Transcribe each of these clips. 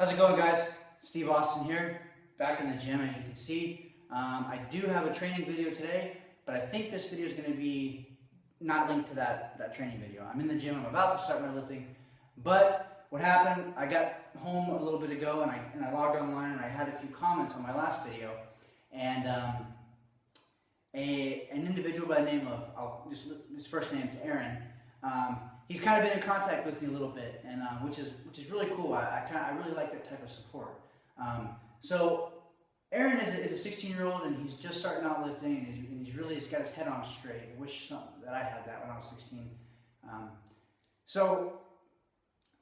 How's it going, guys? Steve Austin here, back in the gym. As you can see, I do have a training video today, but I think this video is going to be not linked to that training video. I'm in the gym, I'm about to start my lifting, but what happened, I got home a little bit ago and I logged online and I had a few comments on my last video, and an individual by the name of, his first name's Aaron. He's kind of been in contact with me a little bit, and which is really cool. I really like that type of support. So Aaron is a 16-year-old, and he's just starting out lifting, and he's really got his head on straight. I wish that I had that when I was 16.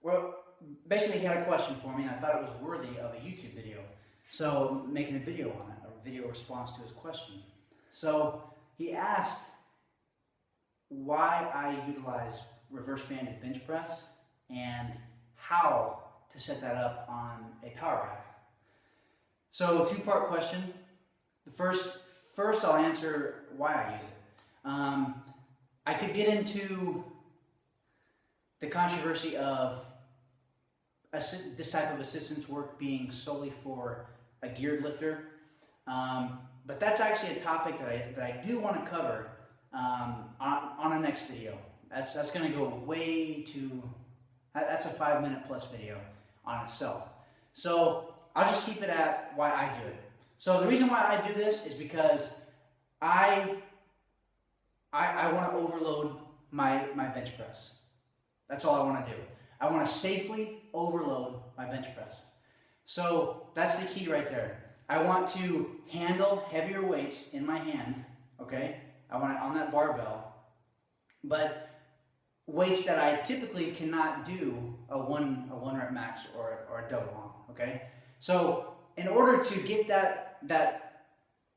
Well, basically he had a question for me, and I thought it was worthy of a YouTube video. So making a video on it, a video response to his question. So he asked why I utilize reverse banded bench press and how to set that up on a power rack. So two-part question. The first I'll answer why I use it. I could get into the controversy of this type of assistance work being solely for a geared lifter, but that's actually a topic that I do want to cover on a next video. That's going to go way too. That's a 5-minute plus video on itself. So I'll just keep it at why I do it. So the reason why I do this is because I want to overload my bench press. That's all I want to do. I want to safely overload my bench press. So that's the key right there. I want to handle heavier weights in my hand, okay? I want it on that barbell, but weights that I typically cannot do a one rep max or a double long, okay? So in order to get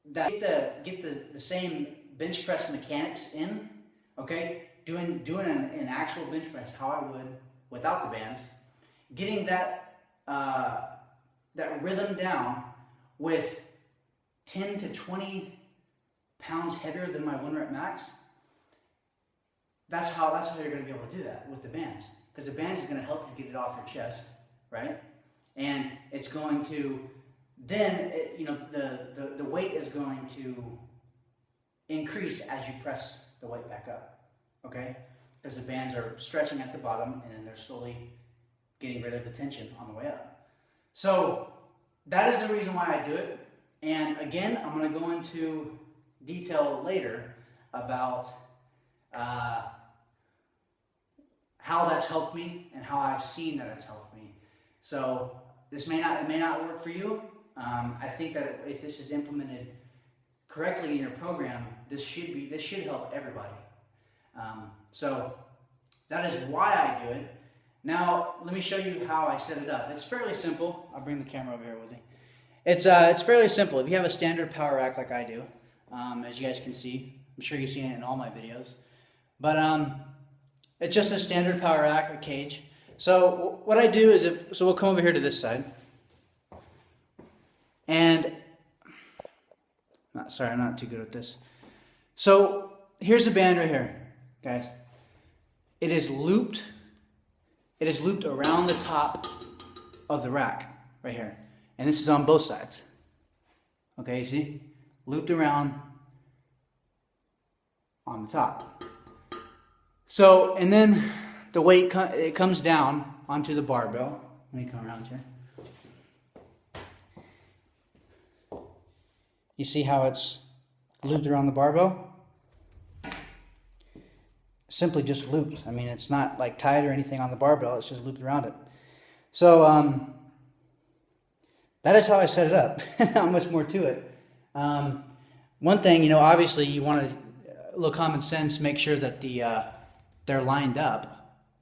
get the same bench press mechanics in, okay, doing an actual bench press how I would without the bands, getting that rhythm down with 10 to 20 pounds heavier than my 1 rep max. That's how you're going to be able to do that with the bands, because the bands is going to help you get it off your chest, right? And it's going to then the weight is going to increase as you press the weight back up, okay? Because the bands are stretching at the bottom and then they're slowly getting rid of the tension on the way up. So that is the reason why I do it. And again, I'm going to go into detail later about how that's helped me and how I've seen that it's helped me. So it may not work for you. I think that if this is implemented correctly in your program, this should help everybody. So that is why I do it. Now let me show you how I set it up. It's fairly simple. I'll bring the camera over here with me. It's fairly simple. If you have a standard power rack like I do, as you guys can see, I'm sure you've seen it in all my videos, but it's just a standard power rack, a cage. So what I do is we'll come over here to this side, and I'm not too good at this. So here's the band right here, guys. It is looped around the top of the rack right here, and this is on both sides. Okay, you see, looped around on the top. So, and then the weight it comes down onto the barbell. Let me come around here. You see how it's looped around the barbell? Simply just looped. I mean, it's not like tied or anything on the barbell. It's just looped around it. So that is how I set it up. Not much more to it. One thing, obviously you want to, a little common sense, make sure that they're lined up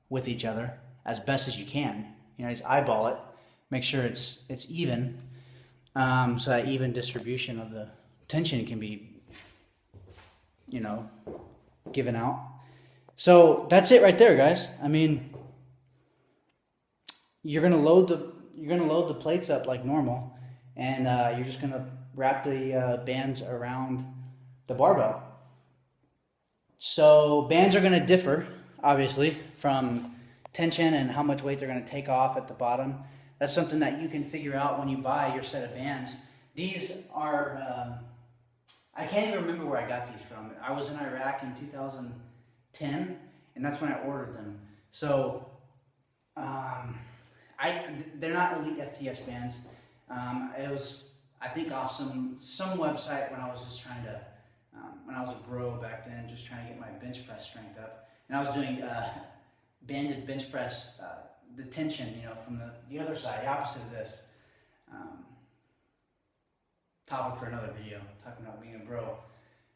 with each other as best as you can. Just eyeball it, make sure it's even, so that even distribution of the tension can be, given out. So that's it right there, guys. I mean, you're gonna load the plates up like normal, and you're just gonna wrap the bands around the barbell. So bands are going to differ, obviously, from tension and how much weight they're going to take off at the bottom. that's something that you can figure out when you buy your set of bands. These are, I can't even remember where I got these from. I was in Iraq in 2010, and that's when I ordered them. So, they're not Elite FTS bands. It was, I think, off some website when I was just trying to, when I was a bro back then, just trying to get my bench press strength up. And I was doing banded bench press, the tension, you know, from the other side, the opposite of this. Topic for another video, talking about being a bro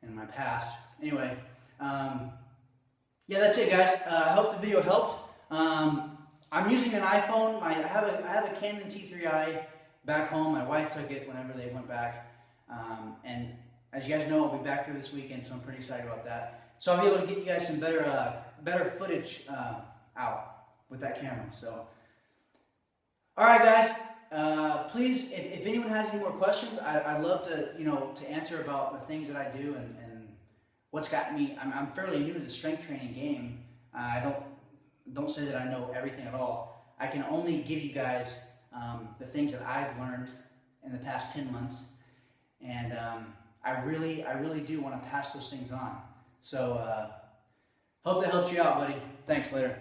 in my past. Anyway, yeah, that's it, guys. I hope the video helped. I'm using an iPhone. I have a Canon T3i back home. My wife took it whenever they went back, and as you guys know, I'll be back there this weekend, so I'm pretty excited about that. So I'll be able to get you guys some better footage out with that camera. So, all right, guys. Please, if anyone has any more questions, I'd love to, to answer about the things that I do and what's got me. I'm fairly new to the strength training game. I don't say that I know everything at all. I can only give you guys the things that I've learned in the past 10 months, and I really do want to pass those things on. So hope that helped you out, buddy. Thanks. Later.